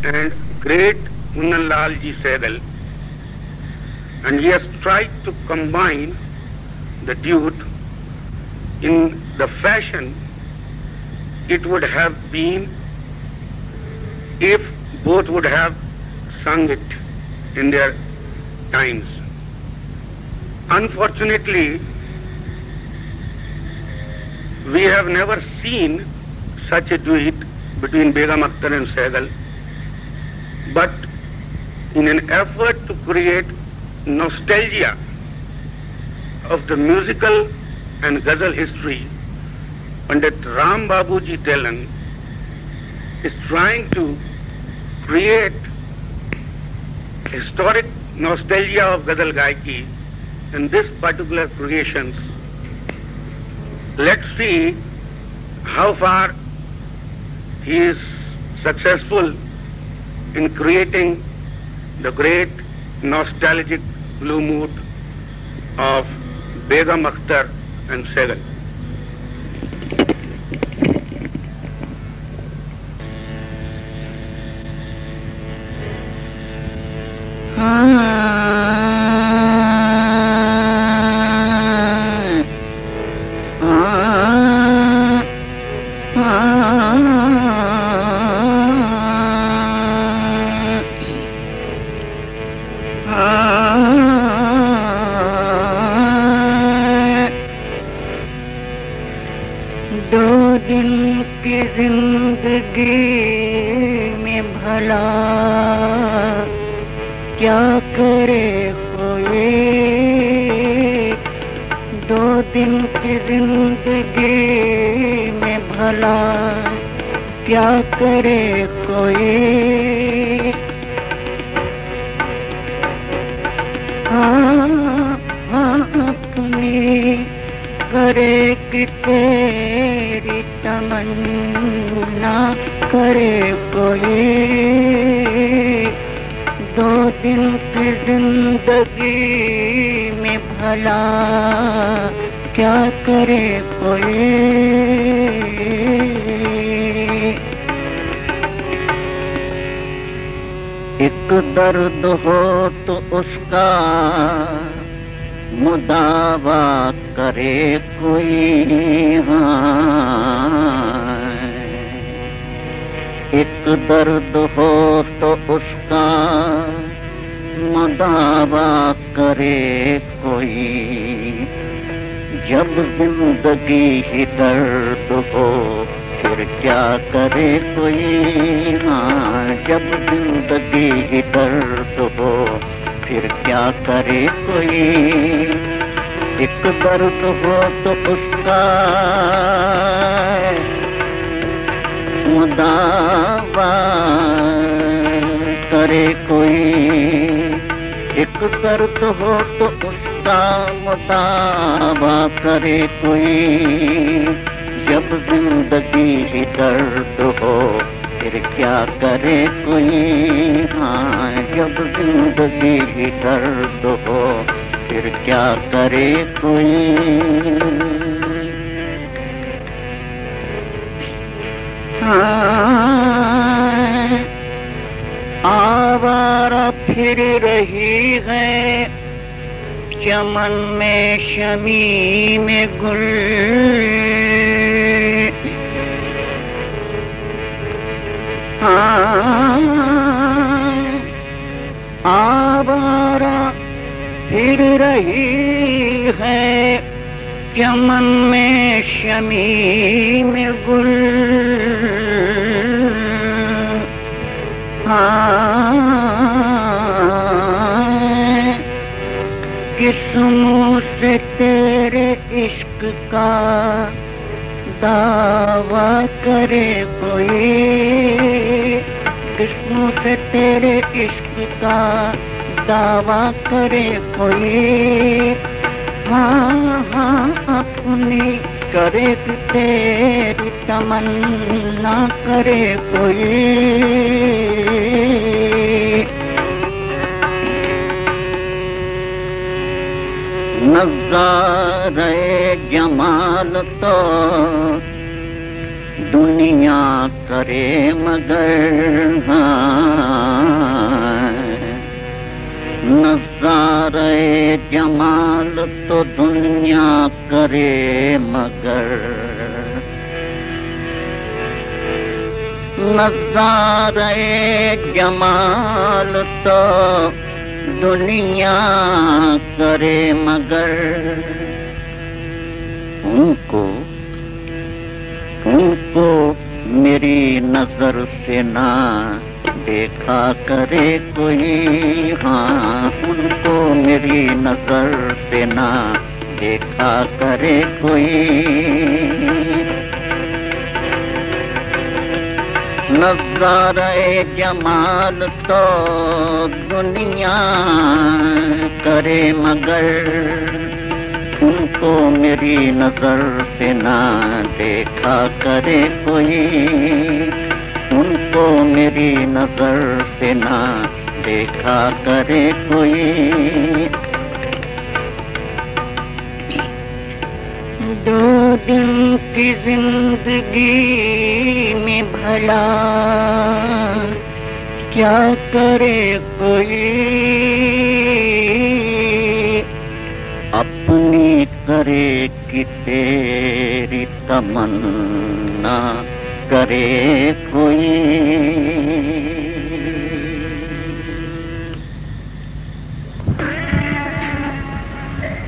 and great Kunnanlal Ji Sehgal, and he has tried to combine the duet in the fashion it would have been if both would have sung it in their times. Unfortunately, we have never seen such a duet between Begum Akhtar and Sehgal, but in an effort to create nostalgia of the musical and ghazal history, Pandit Ram Babuji Telan is trying to create historic nostalgia of ghazal gaiki in this particular creations. Let's see how far he is successful in creating the great nostalgic blue mood of Begum Akhtar and Sehgal. दो दिन की जिंदगी में भला क्या करे कोई, दो दिन की जिंदगी में भला क्या करे कोई। अपनी करे कि तेरी तमन्ना करे कोई, दो दिन की जिंदगी में भला क्या करे कोई। एक दर्द हो तो उसका मुदावा करे कोई, हाँ। एक दर्द हो तो उसका मुदावा करे कोई। जब जिंदगी ही दर्द हो फिर क्या करे कोई, हाँ। जब जिंदगी ही दर्द हो फिर क्या करे कोई। एक दर्द हो तो उसका मुदावा करे कोई। एक दर्द हो तो उसका मुदावा करे कोई। जब जिंदगी ही दर्द हो फिर क्या करे कोई, हाँ। जब जिंदगी ही दर्द हो फिर क्या करे कोई। हाँ, आवारा फिर रही है चमन में शमी में गुल। आवारा फिर रही है चमन में शमी में गुल। किस मुँह से तेरे इश्क का दावा करे कोई। किस मुँह से तेरे इश्क का दावा करे कोई। हाँ हाँ अपनी करे तेरी तमन्ना करे कोई। नज़ारे जमाल तो दुनिया करे मगर, हाँ। तो दुनिया करे मगर, नज़ारे जमाल तो दुनिया करे मगर, उनको मेरी नजर से ना देखा करे कोई। हाँ, उनको मेरी नजर से ना देखा करे कोई। नज़ारे जमाल तो दुनिया करे मगर, उनको मेरी नजर से ना देखा करे कोई। उनको मेरी नजर से ना देखा करे कोई। दो दिन की जिंदगी में भला क्या करे कोई, अपनी करे कि तेरी तमन्ना करे कोई।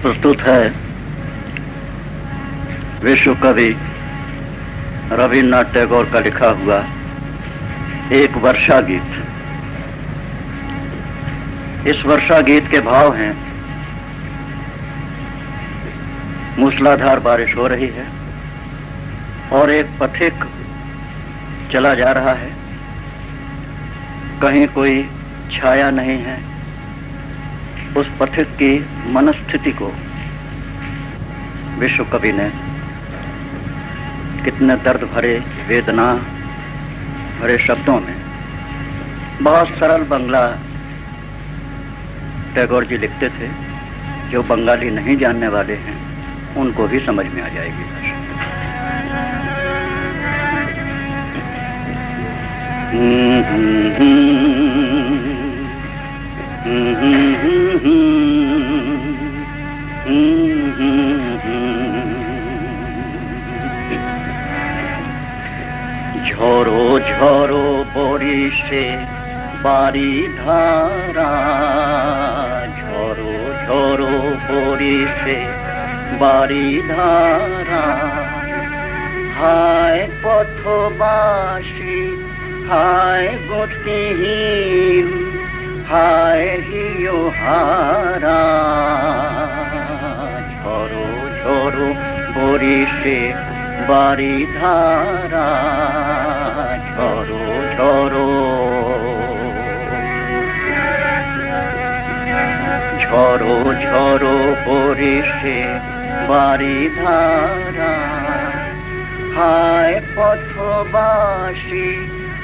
प्रस्तुत है विश्व कवि रविन्द्रनाथ टैगोर का लिखा हुआ एक वर्षा गीत। इस वर्षा गीत के भाव हैं, मूसलाधार बारिश हो रही है और एक पथिक चला जा रहा है, कहीं कोई छाया नहीं है। उस पथिक की मनस्थिति को विश्व कवि ने कितने दर्द भरे, वेदना भरे शब्दों में, बहुत सरल बंगला टैगोर जी लिखते थे, जो बंगाली नहीं जानने वाले हैं उनको भी समझ में आ जाएगी। झोरो झोरो बरिशे बारी धारा, झोरो झोरो बरिशे बारी धारा। हाय पथबासी हाय गतिहीन, हाय हियो हारा। झोरो झोरो बरिशे बारी धारा, झोरो झोरो झोरो झोरो बरिशे बारी धारा। हाय पथबासी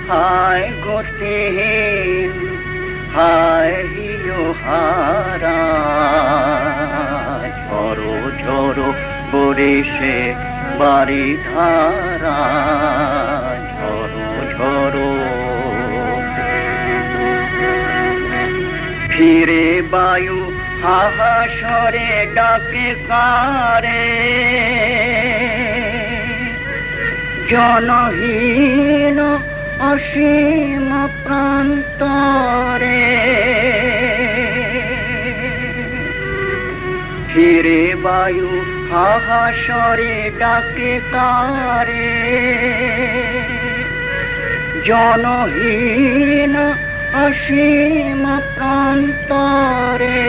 हाय गतिहीन, हाय हियो हारा। झोरो झोरो बरिशे बारी धारा, झोरो झोरो। फिरे वायु हाहासरे डाके कारे, जनहीन असीम प्रान्तरे। फिरे वायु हाहासरे डाके कारे, जनहीन असीम प्रान्तरे।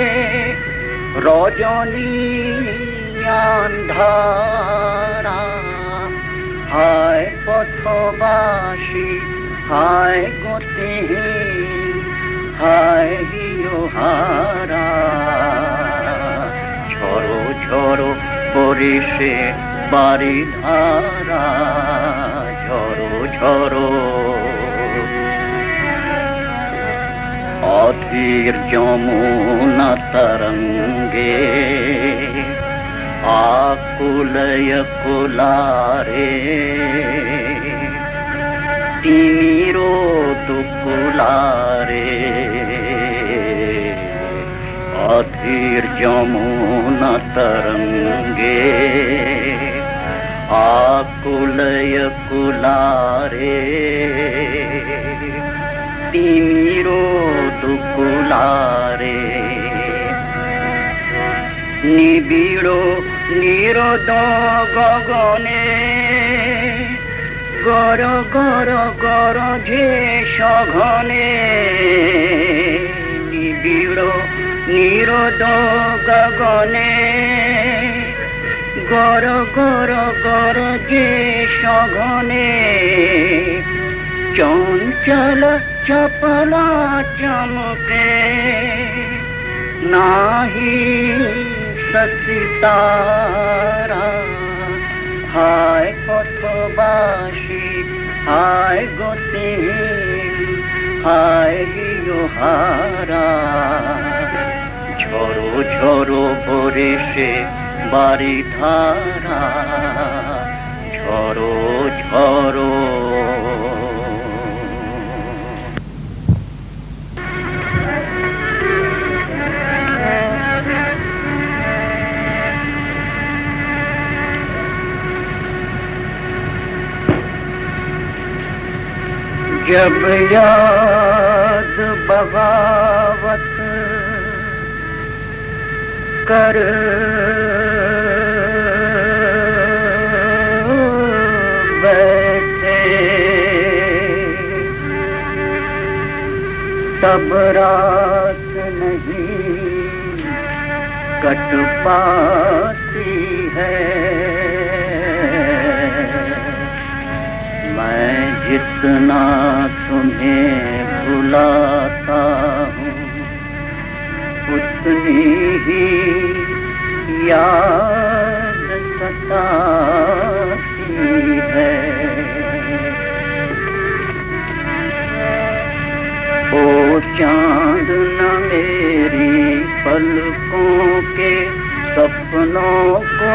रजनी अंधारा हाय पथबासी हाय गतिहीन, हाय हियो हारा। झोरो झोरो बरिशे बारी धारा, झोरो झोरो। अधीर यमुना तरंगे आकुलय कुलारे। तिमिरो दुकुलारे अधीर जमुना तरंगे आकुलय कुलारे तिमिरो दुकुलारे निबिड़ो निरोध गगने गर गर गर झे सघने निबिड़ो निरोध गगने गर गर गर झे सघने चंचल चपला चमके नाही ससितारा हाय पथबासी हाय गति हाय योहारा झरो झरो भोरे से बारी धारा झरो झरो जब याद बगावत कर बैठे तब रात नहीं कट पाती है। मैं जितना तुम्हें भुलाता हूँ उतनी ही याद सताती है। ओ चांद न मेरी पलकों के सपनों को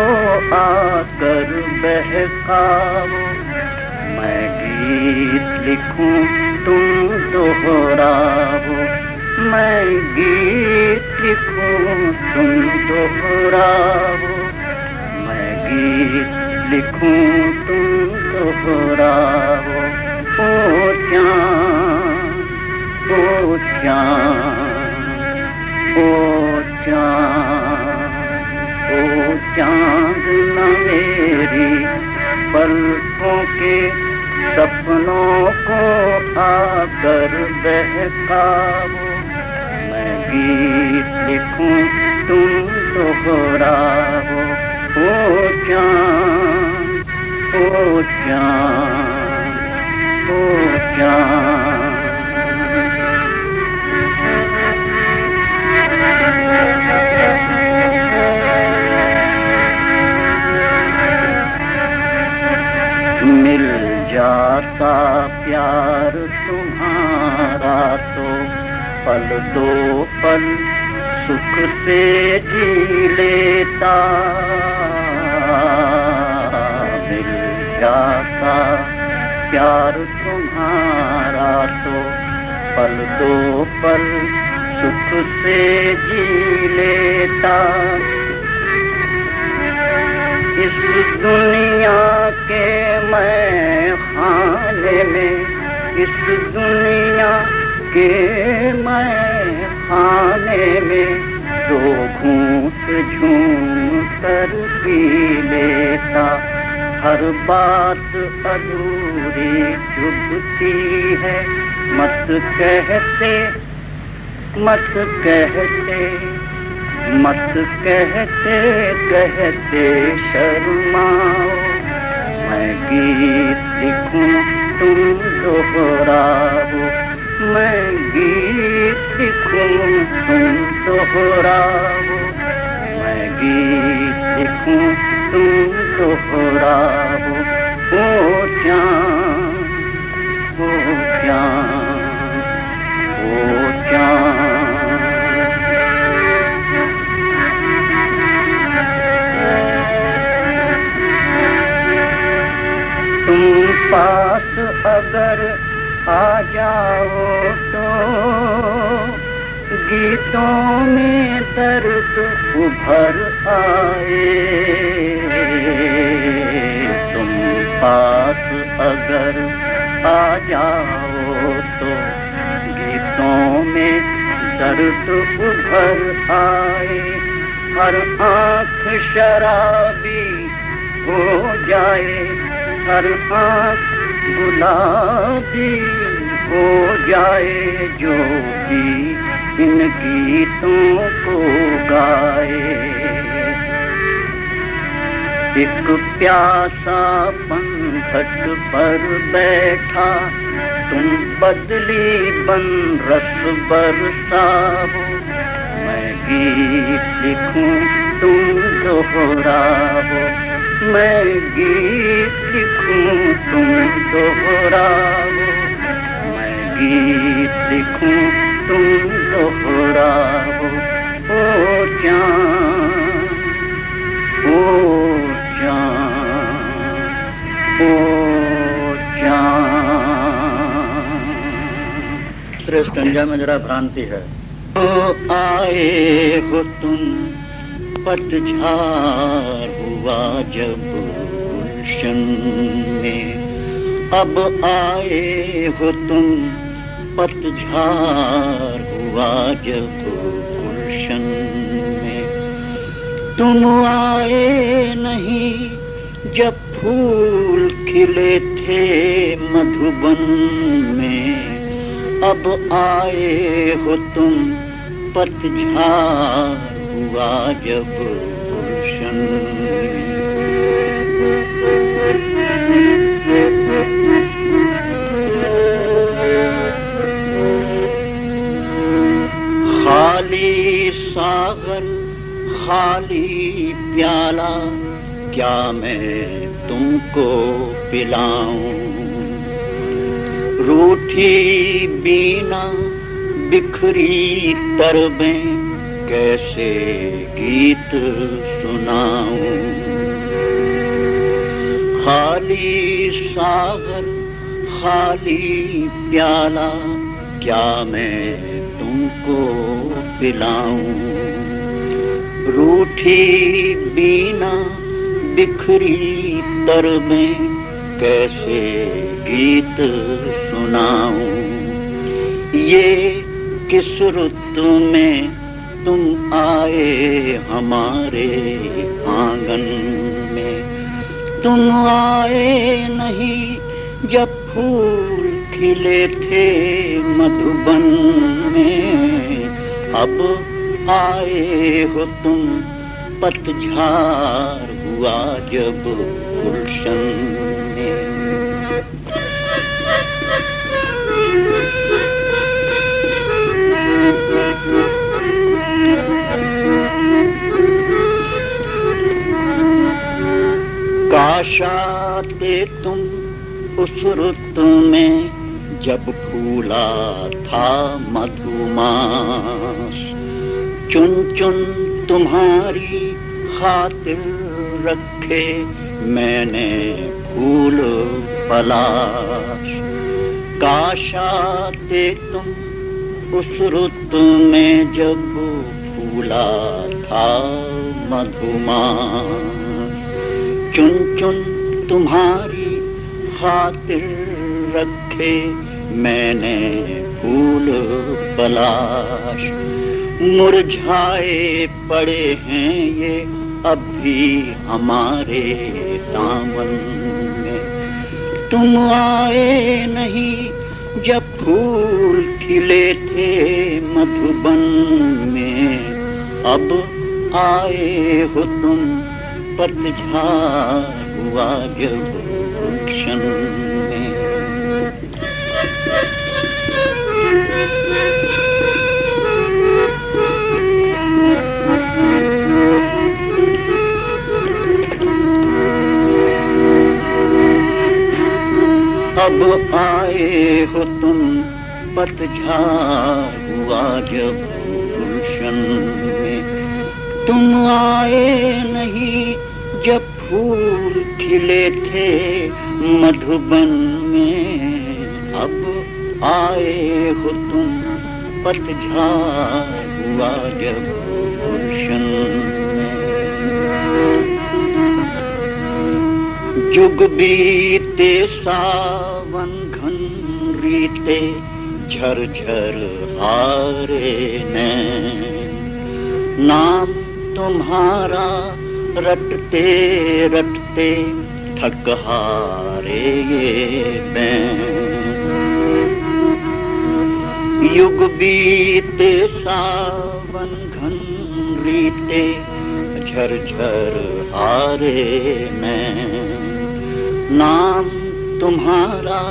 आकर बहकाओ। मैं गीत लिखूं तुम दोहराओ। मैं गीत लिखूं तुम दोहराओ। मैं गीत लिखूं तुम दोहराओ। ओ चाँद ओ चाँद ओ चाँद ओ चाँद न मेरी पलकों के सपनों को आकर बहकाओ। मैं गीत लिखूं तुम दोहराओ। ओ चाँद ओ चाँद ओ चाँद मिल जाता प्यार तुम्हारा तो पल दो पल सुख से जी लेता। मिल जाता प्यार तुम्हारा तो पल दो पल सुख से जी लेता। इस दुनिया के मैं खाने में इस दुनिया के मैं खाने में दो घूंट झूम कर पी लेता। हर बात अधूरी चुभती है मत कहते मत कहते मत कहते कहते शर्माओ। मैं गीत लिखूं तुम दोहराओ। मैं गीत लिखूं तुम दोहराओ। मैं गीत लिखूं तुम दोहराओ। ओ चाँद ओ चाँद ओ चाँद तुम पास अगर आ जाओ तो गीत गीतों में दर्द उभर आए। तुम पास अगर आ जाओ तो गीतों में दर्द उभर आए। हर आँख शराबी हो जाए, हर आँख गुलाबी हो जाए, जो भी इन गीतों को गाए। एक प्यासा पंखट पर बैठा, तुम बदली बन रस बरसाओ। मैं गीत लिखूं तुम दोहराओ, मैं गीत लिखूं तुम दोहराओ, मैं गीत लिखूं तुम दोहराओ। ओ जान, ओ जान, ओ जान। श्रेष्ठ अंजा में जरा भ्रांति है। ओ आए हो तुम, पतझड़ हुआ जब गुलशन में। अब आए हो तुम, पतझड़ हुआ जब गुलशन में। तुम आए नहीं जब फूल खिले थे मधुबन में। अब आए हो तुम, पतझड़ हुआ जब गुलशन में। खाली सागर खाली प्याला, क्या मैं तुमको पिलाऊं। रूठी बीना बिखरी तरबें, कैसे गीत सुनाऊं। खाली सागर खाली प्याला, क्या मैं तुमको पिलाऊं। रूठी बीना बिखरी तरबें, कैसे गीत सुनाऊं। ये किस रुत में तुम आए हमारे आंगन में। तुम आए नहीं जब फूल खिले थे मधुबन में। अब आए हो तुम, पतझड़ हुआ जब गुलशन में। काश आते तुम उस रुत में, जब फूला था मधुमास। चुन चुन तुम्हारी खातिर रखे मैंने फूल पलाश। काश आते तुम उस रुत में, जब फूला था मधुमास। चुन चुन तुम्हारी खातिर रखे मैंने फूल पलाश। मुरझाए पड़े हैं ये अब भी हमारे दामन में। तुम आए नहीं जब फूल खिले थे मधुबन में। अब आए हो तुम, पतझड़ हुआ जब गुलशन में। अब आए हो तुम, पतझड़ हुआ जब गुलशन में। तुम आए नहीं जब फूल खिले थे मधुबन में। अब आए हो तुम, पतझड़ हुआ जब गुलशन जुग बीते सावन घन रीते झरझर हारे नैन नाम तुम्हारा रटते रटते थक हारे ये बैन युग बीते सावन घन रीते झरझर हारे मैं नाम तुम्हारा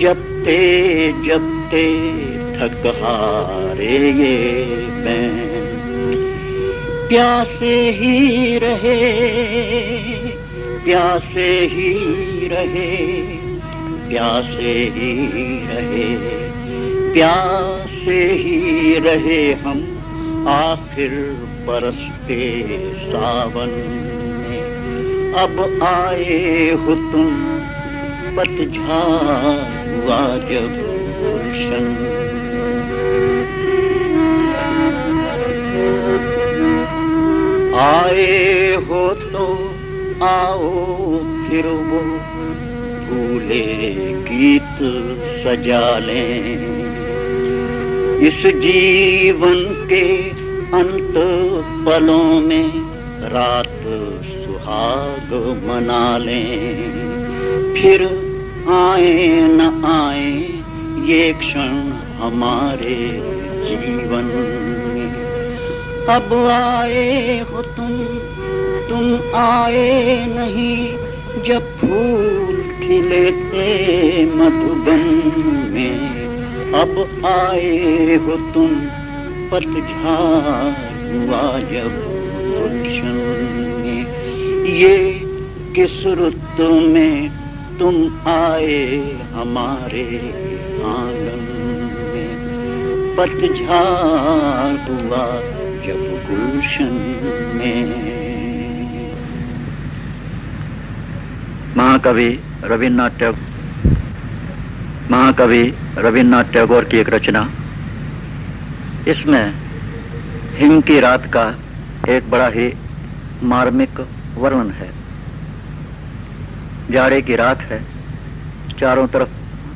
जपते जपते थक हारे ये मैं प्यासे ही रहे प्यासे ही रहे प्यासे ही रहे प्यासे ही रहे हम आखिर बरसते सावन में अब आए हो तुम पतझड़ हुआ जब गुलशन आए हो तो आओ फिर वो भूले गीत सजा लें इस जीवन के अंत पलों में रात सुहाग मना लें फिर आए न आए ये क्षण हमारे जीवन में अब आए हो तुम आए नहीं जब फूल खिले थे मधुबन में अब आए हो तुम पतझड़ हुआ जब गुलशन में ये किस रुत में तुम आए हमारे आंगन में पतझड़ हुआ जब गुलशन में। महाकवि रविन्द्रनाथ टैगोर की एक रचना। इसमें हिम की रात का एक बड़ा ही मार्मिक वर्णन है। जाड़े की रात है, चारों तरफ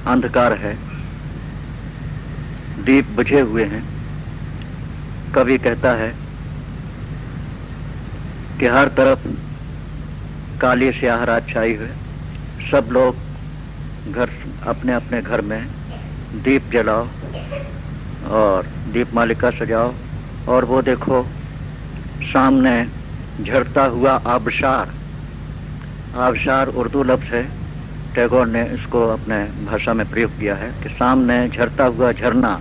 अंधकार है, दीप बुझे हुए हैं। कवि कहता है कि हर तरफ काली स्याह रात छाई हुई, सब लोग घर अपने अपने घर में दीप जलाओ और दीपमालिका सजाओ और वो देखो सामने झरता हुआ आबशार। आबशार उर्दू लफ्ज़ है, टैगोर ने इसको अपने भाषा में प्रयोग किया है कि सामने झरता हुआ झरना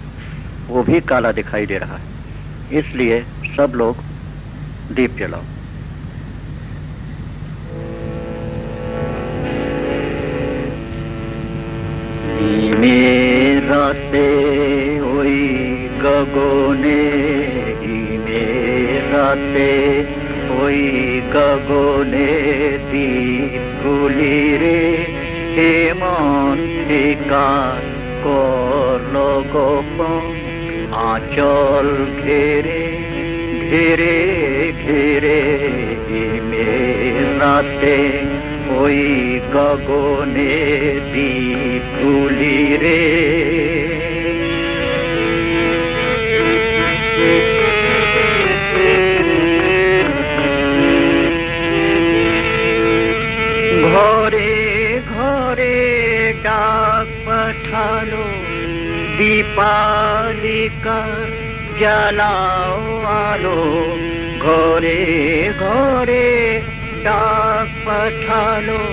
वो भी काला दिखाई दे रहा है, इसलिए सब लोग दीप जलाओ। राते ओई गगोने राते ओई गगोने दीप गुली रे हेमंतिका करलो गोपन आंचल घेरे घेरे घेरे राते ओई गगने दीप गुली रे। घरे घरे डाक पठालो दीपालिका जलाओ आलो। घरे घरे डाक पठालो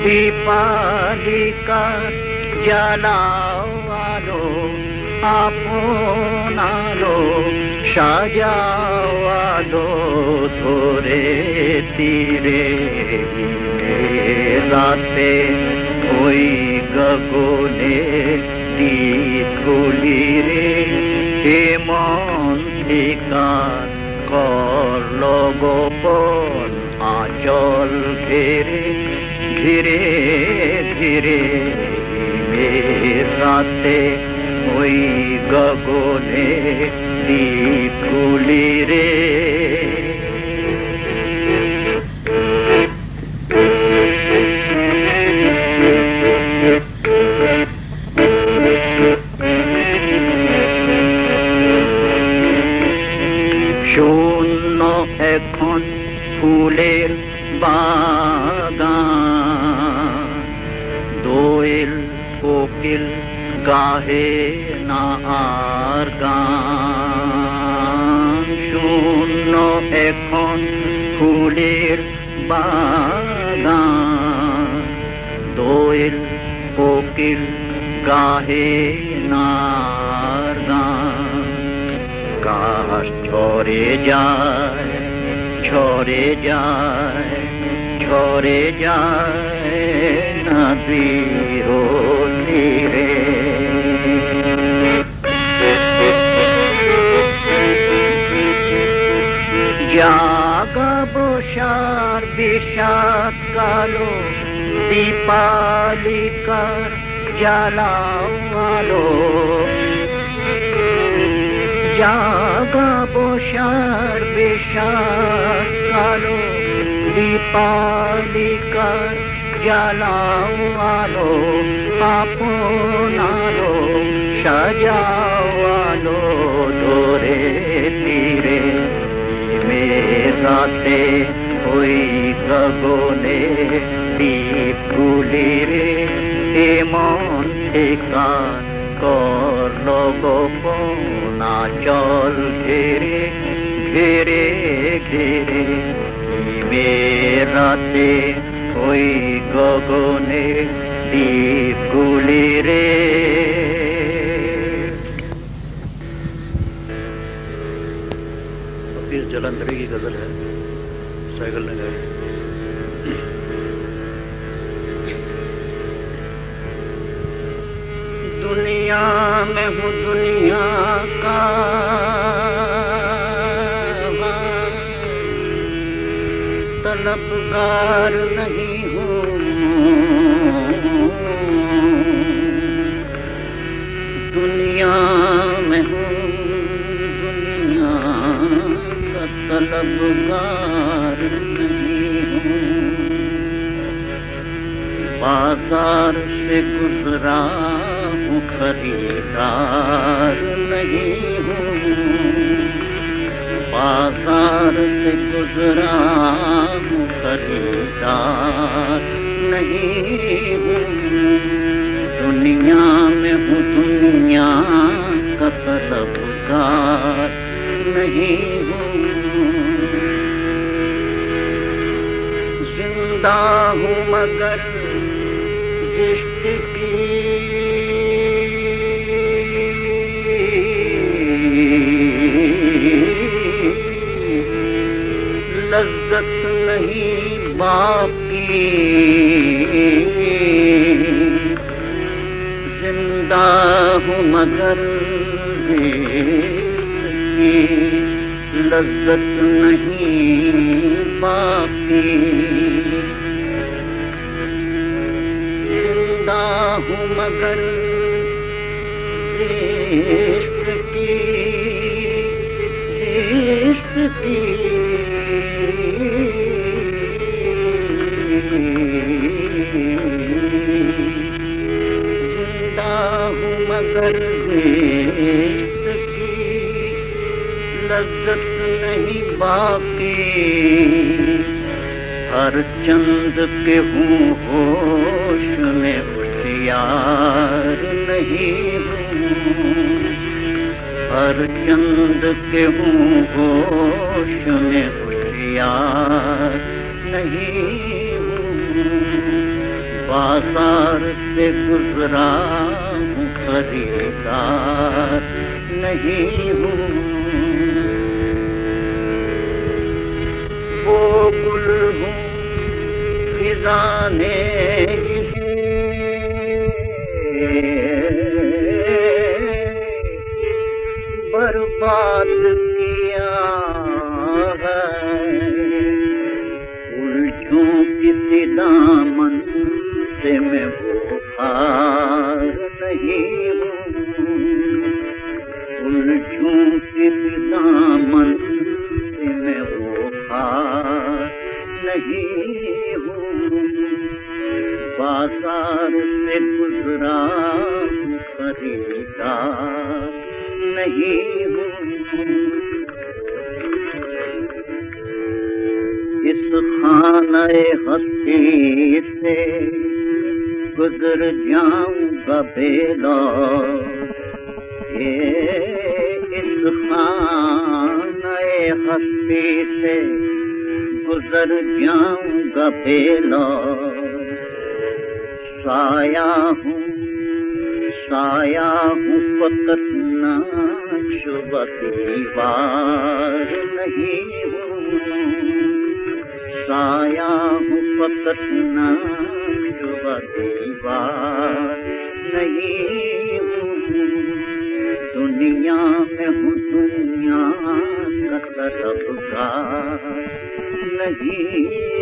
दीपालिका जलाओ आलो। आपन आलो साजाओ आलो धोरे तीरे राते ओई गगने दीप गुली रे हेमंतिका करलो गोपन आंचल घेरे घेरे घेरे राते होई गगने दीप खुली रे। শূন্য এখন ফুলের বাগান, দোয়েল কোকিল গাহে না আর গান। শূন্য এখন ফুলের বাগান, দোয়েল কোকিল গাহে না আর গান। কাশ ঝরে যায়, ঝরে যায়, ঝরে যায় নদীর তীরে। জাগা বসার বিষাদ কালো দীপালিকার জ্বালাও আলো। জাগা বসার বিষাদ কালো দীপালিকার জ্বালাও আলো। আপন আলো সাজাও আলো ধরে তীরে। রাতে ওই গগনে দীপ খুলি রে। এমন ঠিকান করল গোপন আঁচল ঘেরে ঘেরে ঘেরে। রাতে ওই গগনে दीप गुली रे। हफीज जलंधरी की गजल है, साइकिल ने गाई। दुनिया में हूँ दुनिया का तलबगार नहीं हूँ। दुनिया में हूँ दुनिया का तलबगार नहीं हूँ। बाजार से गुजरा हूँ खरीदार नहीं हूँ। बाजार से गुजरा हूँ खरीदार नहीं हूँ। दुनिया में हूँ दुनिया का तलबगार नहीं हूँ। जिंदा हूँ मगर इश्क की लज्जत नहीं बाकी। जिंदा हूँ मगर इश्क की लज्जत नहीं बाकी। जिंदा हूँ मगर इश्क की जिंदा हूँ मगर इश्क की लज्जत नहीं बाकी। हर चंद के हूँ होश में होशियार नहीं हूँ। हर चंद के हूँ होश में होशियार नहीं हूँ। बाजार से गुजरा हूँ खरीदार नहीं हूँ। वो गुल हूँ फिजा ने जिसे बर्बाद किया है। उलझूं किसी दामन से मैं बुखार नहीं हूँ। उलझूं किस दामन में वो हार नहीं हूँ, बाजार से गुजरा खरीदार नहीं हूँ। इस खाने हस्ती से गुजर जाऊंगा बेलौट, इस खाने हस्ती से गुजर जाऊंगा बेलौट। साया हूँ फकत नाशुब दीवार नहीं हूँ, साया हूँ फकत नाशुब दीवार नहीं हूँ। दुनिया में हूँ दुनिया का तलबगार नहीं